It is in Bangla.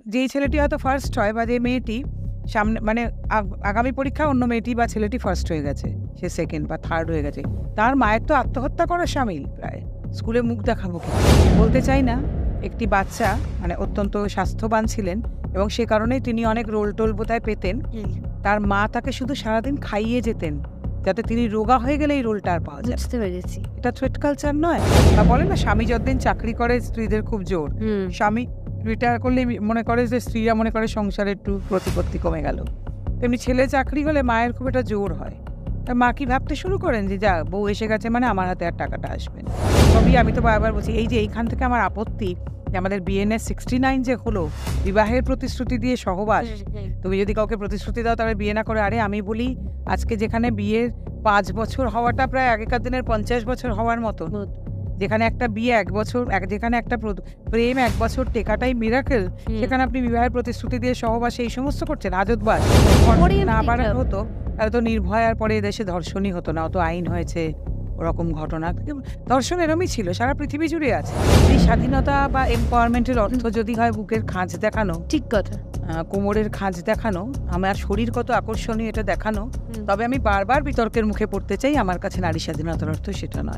যেই ছেলেটি হয়তো ফার্স্ট হয় বা যে মেয়েটি সামনে মানে আগামী পরীক্ষা অন্য মেয়েটি বা ছেলেটি ফার্স্ট হয়ে গেছে, সে সেকেন্ড বা থার্ড হয়ে গেছে, তার মায়ের তো আত্মহত্যা করার সামিল প্রায়। স্কুলে মুখ দেখাবো কি বলতে চাই না। একটি বাচ্চা মানে অত্যন্ত স্বাস্থ্যবান ছিলেন এবং সে কারণেই তিনি অনেক রোল টোল বোধহয় পেতেন। তার মা তাকে শুধু সারাদিন খাইয়ে যেতেন যাতে তিনি রোগা হয়ে গেলে এই রোলটা আর পাওয়া যায়। বুঝতে পেরেছি। এটা থ্রেট কালচার নয়? বা বলে না স্বামী যতদিন চাকরি করে স্ত্রীদের খুব জোর, স্বামী রিটায়ার করলে মনে করে যে স্ত্রীরা মনে করে সংসারে একটু প্রতিপত্তি কমে গেল, তেমনি ছেলে চাকরি হলে মায়ের খুব একটা জোর হয়। তার মা কি ভাবতে শুরু করেন যে যা বউ এসে গেছে মানে আমার হাতে আর টাকাটা আসবে না। তবেই আমি তো বারবার বলছি এই যে এইখান থেকে আমার আপত্তি যে আমাদের বিএনএস 69 যে হলো, বিবাহের প্রতিশ্রুতি দিয়ে সহবাস। তুমি যদি কাউকে প্রতিশ্রুতি দাও তাহলে বিয়ে না করে, আরে আমি বলি আজকে যেখানে বিয়ের 5 বছর হওয়াটা প্রায় আগেকার দিনের 50 বছর হওয়ার মতো, যেখানে একটা বিয়ে 1 বছর, যেখানে একটা প্রেম 1 বছর টেকাটাই মিরাকেল, সেখানে আপনি বিবাহের প্রতিশ্রুতি দিয়ে সহবাস এই সমস্ত করছেন আজতবাস। না বাড়ানো হতো তাহলে তো নির্ভয়ার পরে দেশে ধর্ষণই হতো না, অত আইন হয়েছে ওরকম ঘটনা। ধর্ষণ এরমই ছিল, সারা পৃথিবী জুড়ে আছে। এই স্বাধীনতা বা এম্পাওয়ারমেন্টের অর্থ যদি হয় বুকের খাঁজ দেখানো, ঠিক কথা, কোমরের খাঁজ দেখানো, আমার শরীর কত আকর্ষণীয় এটা দেখানো, তবে আমি বারবার বিতর্কের মুখে পড়তে চাই আমার কাছে নারী স্বাধীনতার অর্থ সেটা নয়।